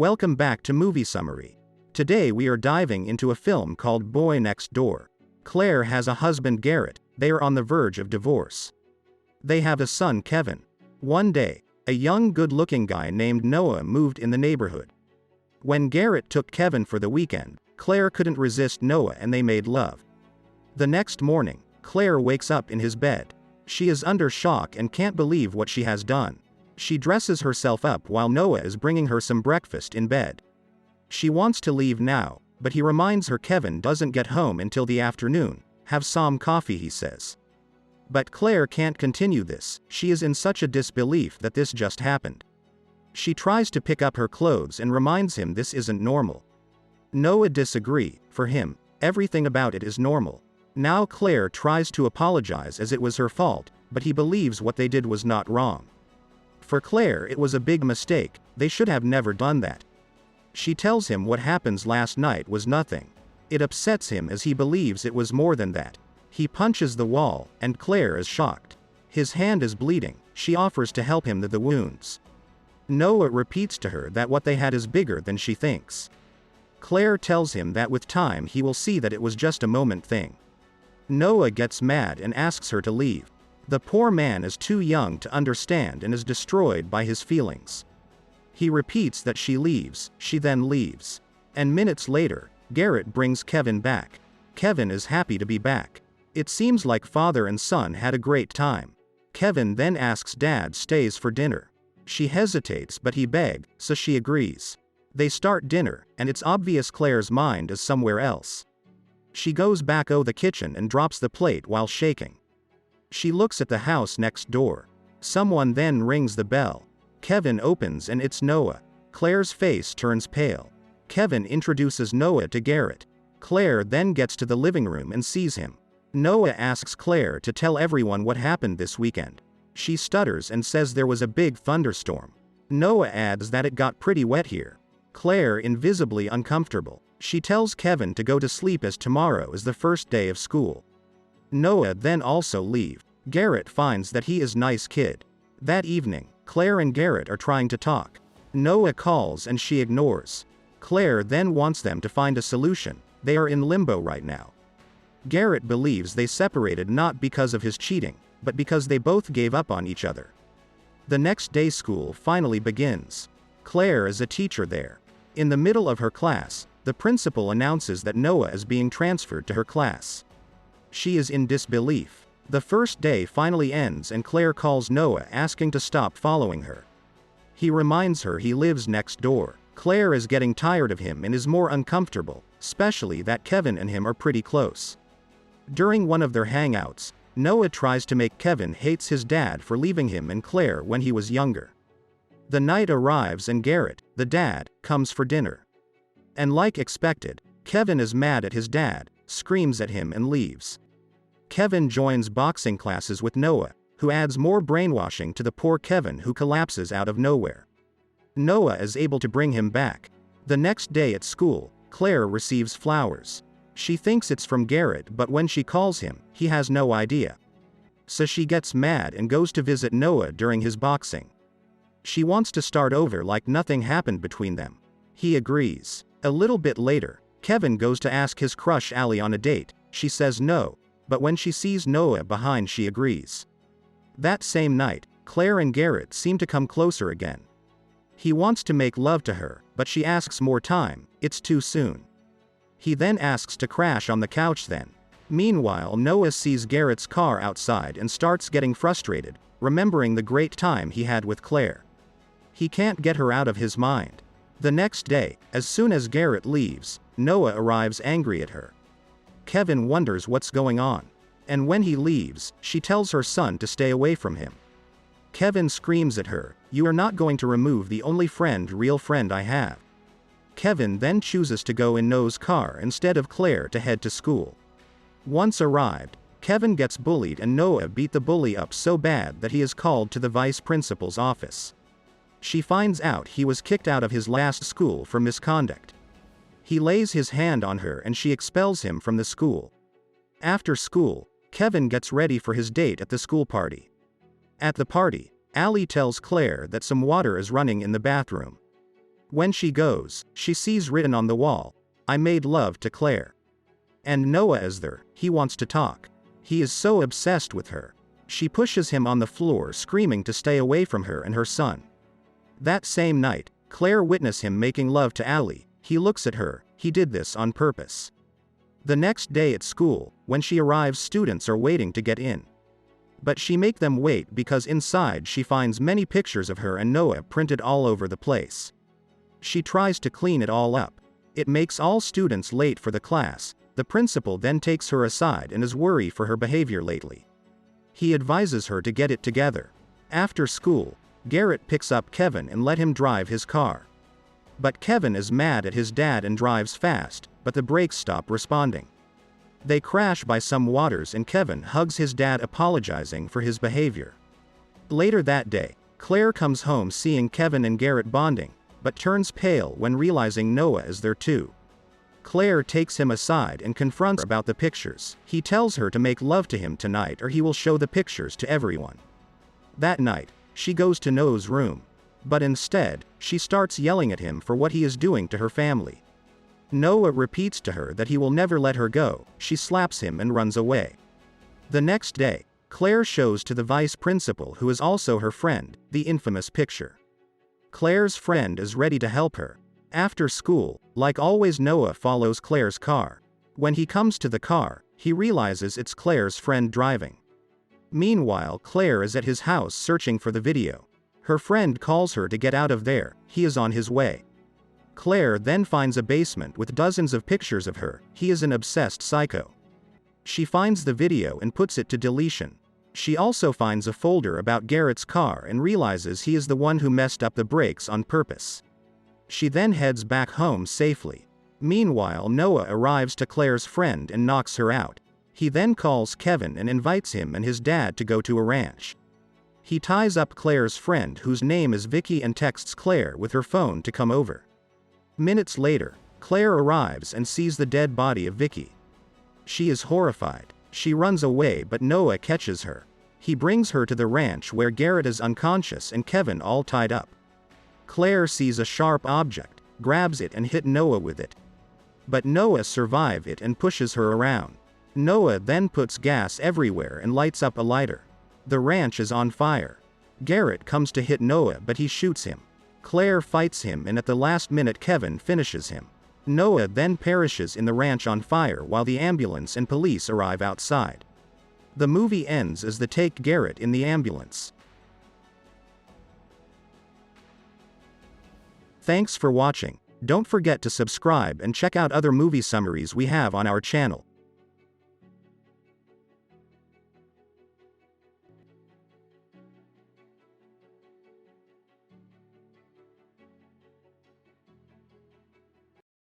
Welcome back to Movie Summary. Today we are diving into a film called Boy Next Door. Claire has a husband, Garrett. They are on the verge of divorce. They have a son, Kevin. One day, a young good-looking guy named Noah moved in the neighborhood. When Garrett took Kevin for the weekend, Claire couldn't resist Noah and they made love. The next morning, Claire wakes up in his bed. She is under shock and can't believe what she has done. She dresses herself up while Noah is bringing her some breakfast in bed. She wants to leave now, but he reminds her Kevin doesn't get home until the afternoon. Have some coffee, he says. But Claire can't continue this. She is in such a disbelief that this just happened. She tries to pick up her clothes and reminds him this isn't normal. Noah disagrees. For him, everything about it is normal. Now Claire tries to apologize as it was her fault, but he believes what they did was not wrong. For Claire, it was a big mistake. They should have never done that. She tells him what happens last night was nothing. It upsets him as he believes it was more than that. He punches the wall, and Claire is shocked. His hand is bleeding. She offers to help him with the wounds. Noah repeats to her that what they had is bigger than she thinks. Claire tells him that with time he will see that it was just a moment thing. Noah gets mad and asks her to leave. The poor man is too young to understand and is destroyed by his feelings. He repeats that she leaves, she then leaves. And minutes later, Garrett brings Kevin back. Kevin is happy to be back. It seems like father and son had a great time. Kevin then asks Dad stays for dinner. She hesitates but he begs, so she agrees. They start dinner, and it's obvious Claire's mind is somewhere else. She goes back to the kitchen and drops the plate while shaking. She looks at the house next door. Someone then rings the bell. Kevin opens and it's Noah. Claire's face turns pale. Kevin introduces Noah to Garrett. Claire then gets to the living room and sees him. Noah asks Claire to tell everyone what happened this weekend. She stutters and says there was a big thunderstorm. Noah adds that it got pretty wet here. Claire invisibly uncomfortable. She tells Kevin to go to sleep as tomorrow is the first day of school. Noah then also leave. Garrett finds that he is nice kid. That evening, Claire and Garrett are trying to talk. Noah calls and she ignores. Claire then wants them to find a solution. They are in limbo right now. Garrett believes they separated not because of his cheating, but because they both gave up on each other. The next day school finally begins. Claire is a teacher there. In the middle of her class, the principal announces that Noah is being transferred to her class. She is in disbelief. The first day finally ends and Claire calls Noah asking to stop following her. He reminds her he lives next door. Claire is getting tired of him and is more uncomfortable, especially that Kevin and him are pretty close. During one of their hangouts, Noah tries to make Kevin hates his dad for leaving him and Claire when he was younger. The night arrives and Garrett, the dad, comes for dinner. And like expected, Kevin is mad at his dad, screams at him and leaves. Kevin joins boxing classes with Noah, who adds more brainwashing to the poor Kevin who collapses out of nowhere. Noah is able to bring him back. The next day at school, Claire receives flowers. She thinks it's from Garrett but when she calls him, he has no idea. So she gets mad and goes to visit Noah during his boxing. She wants to start over like nothing happened between them. He agrees. A little bit later, Kevin goes to ask his crush Allie on a date. She says no, but when she sees Noah behind she agrees. That same night, Claire and Garrett seem to come closer again. He wants to make love to her, but she asks more time, it's too soon. He then asks to crash on the couch then. Meanwhile, Noah sees Garrett's car outside and starts getting frustrated, remembering the great time he had with Claire. He can't get her out of his mind. The next day, as soon as Garrett leaves, Noah arrives angry at her. Kevin wonders what's going on. And when he leaves, she tells her son to stay away from him. Kevin screams at her, "You are not going to remove the only real friend I have." Kevin then chooses to go in Noah's car instead of Claire to head to school. Once arrived, Kevin gets bullied and Noah beat the bully up so bad that he is called to the vice principal's office. She finds out he was kicked out of his last school for misconduct. He lays his hand on her and she expels him from the school. After school, Kevin gets ready for his date at the school party. At the party, Allie tells Claire that some water is running in the bathroom. When she goes, she sees written on the wall, "I made love to Claire." And Noah is there, he wants to talk. He is so obsessed with her. She pushes him on the floor screaming to stay away from her and her son. That same night, Claire witnesses him making love to Allie. He looks at her, he did this on purpose. The next day at school, when she arrives, students are waiting to get in. But she make them wait because inside she finds many pictures of her and Noah printed all over the place. She tries to clean it all up. It makes all students late for the class. The principal then takes her aside and is worried for her behavior lately. He advises her to get it together. After school, Garrett picks up Kevin and let him drive his car. But Kevin is mad at his dad and drives fast, but the brakes stop responding. They crash by some waters and Kevin hugs his dad apologizing for his behavior. Later that day, Claire comes home seeing Kevin and Garrett bonding, but turns pale when realizing Noah is there too. Claire takes him aside and confronts her about the pictures. He tells her to make love to him tonight or he will show the pictures to everyone. That night, she goes to Noah's room. But instead, she starts yelling at him for what he is doing to her family. Noah repeats to her that he will never let her go. She slaps him and runs away. The next day, Claire shows to the vice principal, who is also her friend, the infamous picture. Claire's friend is ready to help her. After school, like always, Noah follows Claire's car. When he comes to the car, he realizes it's Claire's friend driving. Meanwhile, Claire is at his house searching for the video. Her friend calls her to get out of there, he is on his way. Claire then finds a basement with dozens of pictures of her. He is an obsessed psycho. She finds the video and puts it to deletion. She also finds a folder about Garrett's car and realizes he is the one who messed up the brakes on purpose. She then heads back home safely. Meanwhile, Noah arrives to Claire's friend and knocks her out. He then calls Kevin and invites him and his dad to go to a ranch. He ties up Claire's friend, whose name is Vicky, and texts Claire with her phone to come over. Minutes later, Claire arrives and sees the dead body of Vicky. She is horrified. She runs away, but Noah catches her. He brings her to the ranch where Garrett is unconscious and Kevin all tied up. Claire sees a sharp object, grabs it and hit Noah with it. But Noah survives it and pushes her around. Noah then puts gas everywhere and lights up a lighter. The ranch is on fire. Garrett comes to hit Noah, but he shoots him. Claire fights him and at the last minute Kevin finishes him. Noah then perishes in the ranch on fire while the ambulance and police arrive outside. The movie ends as they take Garrett in the ambulance. Thanks for watching. Don't forget to subscribe and check out other movie summaries we have on our channel.